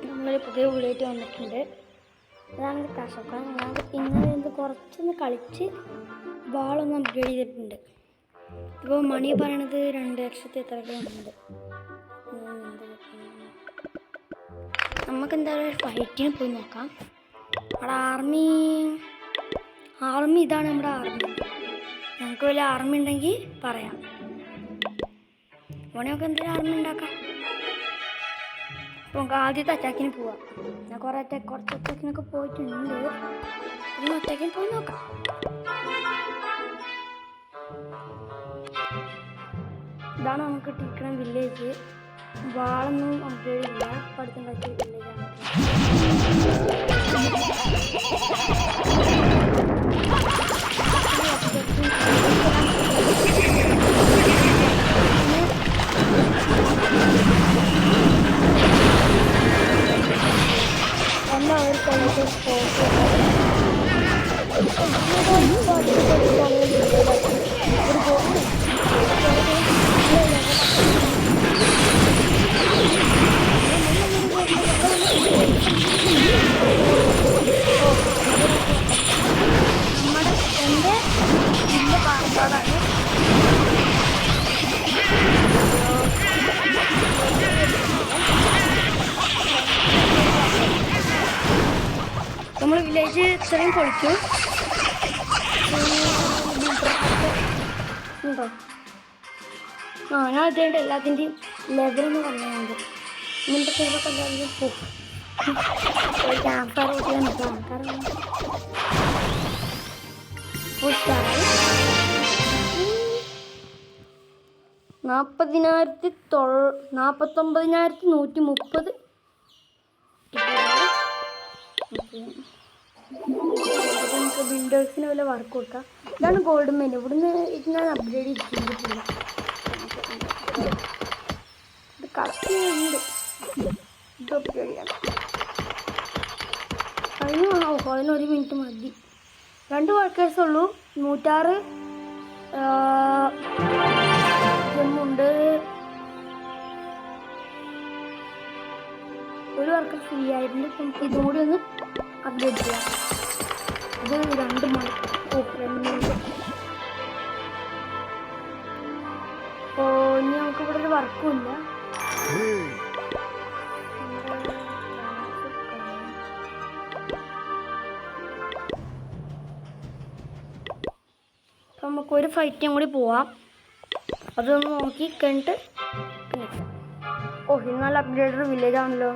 നമ്മളൊരു പുതിയ വീടായിട്ട് വന്നിട്ടുണ്ട്. അതാണ് കാശൊക്കെ ഞാൻ ഇന്ന് കുറച്ചൊന്ന് കളിച്ച് ബാളൊന്ന് അപ്ഗ്രേഡ് ചെയ്തിട്ടുണ്ട്. ഇപ്പോൾ മണി പറയണത് 2,00,000 എത്രയൊക്കെ ഉണ്ട്. നമുക്ക് എന്തായാലും ഒരു ഫൈറ്റിന് പോയി നോക്കാം. അവിടെ ആർമി ഇതാണ് നമ്മുടെ ആർമി. ഞങ്ങൾക്ക് വല്ല ആർമി ഉണ്ടെങ്കിൽ പറയാം. ഓനെയൊക്കെ എന്തെങ്കിലും ആർമി ഉണ്ടാക്കാം. അപ്പോൾ നമുക്ക് ആദ്യത്തെ അറ്റാക്കിന് പോവാം. ഞാൻ കുറച്ച് അറ്റാക്കിനൊക്കെ പോയിട്ടുണ്ട്. ഇന്ന് അറ്റാക്കിന് പോയി നോക്കാം. ഇതാണ് നമുക്ക് കിട്ടിയിരിക്കുന്ന വില്ലേജ്. വാളൊന്നും അപ്ഗ്രേഡ് ഇല്ല. പഠിത്തണ്ടാക്കിയ വില്ലേജാണ്. എല്ലാവരും നമ്മൾ വില്ലേജ് ഇത്രയും പൊളിച്ചു. ഉണ്ടോ? ഞാൻ അതുകൊണ്ട് എല്ലാത്തിൻ്റെയും ലെവലൊന്ന് പറഞ്ഞുണ്ട്. ഇങ്ങനത്തെ ചെയ്തൊക്കെ എല്ലാവരും പോകും. ക്യാമ്പർ ഓട്ടിയാണ് ആൾക്കാർ 49,130 നമുക്ക് ബിൽഡേഴ്സിന് വല്ല വർക്ക് കൊടുക്കാം. ഇതാണ് ഗോൾഡ് മെയിൻ. ഇവിടുന്ന് ഇത് ഞാൻ അപ്ഗ്രേഡ് ചെയ്തിട്ടില്ല. ഇത് കളക്ട് ഇത് അപ്ഗ്രേഡ് ചെയ്യണം. അതിനൊരു മിനിറ്റ് മതി. 2 വർക്കേഴ്സ് ഉള്ളൂ. 106 ജമ്മുണ്ട്. ഒരു വർക്കർ ഫ്രീ ആയിട്ടുണ്ട്. നമുക്ക് ഇതും കൂടി ഒന്ന് അപ്ഡേറ്റ് ചെയ്യാം. ഇത് 2 മിനിറ്റ്. അപ്പോൾ ഇനി നമുക്ക് ഇവിടെ ഒരു വർക്കും ഇല്ല. അപ്പം നമുക്കൊരു ഫൈറ്റും കൂടി പോവാം. അതൊന്ന് നോക്കി കഴിഞ്ഞിട്ട് ഇന്നലെ അപ്ഗ്രേഡഡ് വില്ലേജ് ആണല്ലോ.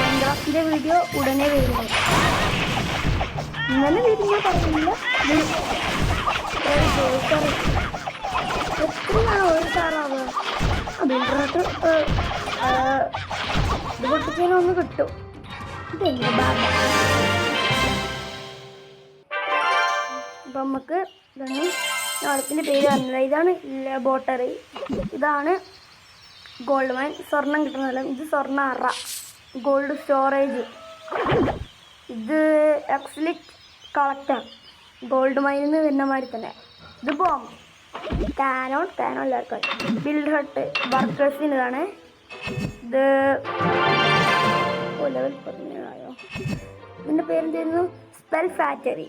മൈൻക്രാഫ്റ്റിന്റെ വീഡിയോ ഉടനെ വരുന്നു. ഇന്നലെ വീഡിയോ പറഞ്ഞില്ല. എത്രയാണ് ഒരു സാറാവുക? ബിൽഡറിനകത്ത് ഇത് പൊട്ടിച്ചതിനൊന്ന് കിട്ടും. ഇതെന്താ ബാബ? അപ്പം നമുക്ക് ഇതാണ് അടുത്തിൻ്റെ പേര് പറഞ്ഞത്. ഇതാണ് ലബോറട്ടറി. ഇതാണ് ഗോൾഡ് മൈൻ. സ്വർണം കിട്ടുന്ന സ്ഥലം. ഇത് സ്വർണ്ണ അറ. Gold storage. ഇത് എക്സ്ലിറ്റ് കളക്ടർ. ഗോൾഡ് മൈനിൽ നിന്ന് വരുന്ന മാതിരി തന്നെ. ഇത് ബോംബ്. കാനോൺ എല്ലാവർക്കും. ബിൽഡ് ഹട്ട് വർക്കേഴ്സിൻ്റെതാണ്. ഇത് ലെവൽ 17 ഇതിൻ്റെ പേരെന്തായിരുന്നു? Spell factory.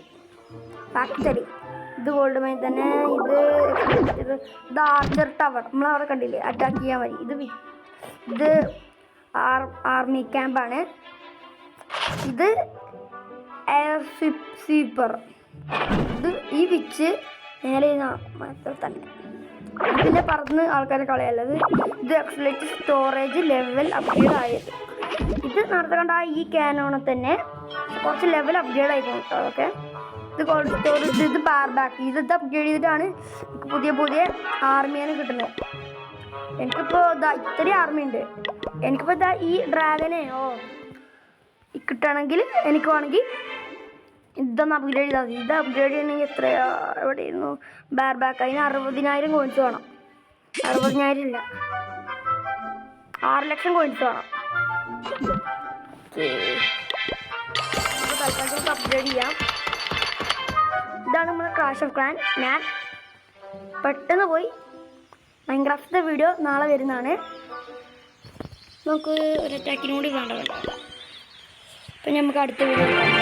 ഇത് ഗോൾഡ് മൈൻ തന്നെ. ഇത് ആർച്ചർ ടവർ. നമ്മളവിടെ കണ്ടില്ലേ, അറ്റാക്ക് ചെയ്യാൻ മതി. ഇത് ആർമി ക്യാമ്പാണ്. ഇത് എയർ സ്വീപ്പർ. ഇത് ഈ വിച്ച് നേരെ മാത്രം തന്നെ. പിന്നെ പറന്ന് ആൾക്കാരെ കളയല്ലത്. ഇത് എക്സലേറ്റ് സ്റ്റോറേജ് ലെവൽ അപ്ഗ്രേഡ് ആയത്. ഇത് നേരത്തെ കണ്ട ഈ ക്യാനോണെ തന്നെ കുറച്ച് ലെവൽ അപ്ഗ്രേഡ് ആയിക്കോളും കേട്ടോ. അതൊക്കെ ഇത് കോൾഡ് സ്റ്റോറേജ്, ഇത് പവർ ബാക്ക്, ഇത് അപ്ഗ്രേഡ് ചെയ്തിട്ടാണ് പുതിയ ആർമിയാണ് കിട്ടുന്നത്. എനിക്കിപ്പോൾ ഇത്രയും ആർമി ഉണ്ട്. എനിക്കിപ്പോൾ ഈ ഡ്രാഗനെയോ കിട്ടുകയാണെങ്കിൽ എനിക്ക് വേണമെങ്കിൽ ഇതൊന്ന് അപ്ഗ്രേഡ് ചെയ്താൽ മതി. ഇത് അപ്ഗ്രേഡ് ചെയ്യണമെങ്കിൽ എത്രയാ എവിടെയായിരുന്നു ബാർ ബാക്ക്, അതിന് 60,000 കോയിൻസ് വേണം. 60,000 ഇല്ല, 6 ലക്ഷം കോയിൻസ് വേണം. അപ്പോൾ തൽക്കാലം അപ്ഗ്രേഡ് ചെയ്യാം. ഇതാണ് നമ്മുടെ ക്ലാഷ് ഓഫ് ക്ലാൻ. ഞാൻ പെട്ടെന്ന് പോയി മൈൻക്രാഫ്റ്റിൻ്റെ വീഡിയോ നാളെ വരുന്നതാണ്. നമുക്ക് ഒരു അറ്റാക്കിനും കൂടി വേണ്ട. അപ്പം നമുക്ക് അടുത്ത വീഡിയോ കാണാം.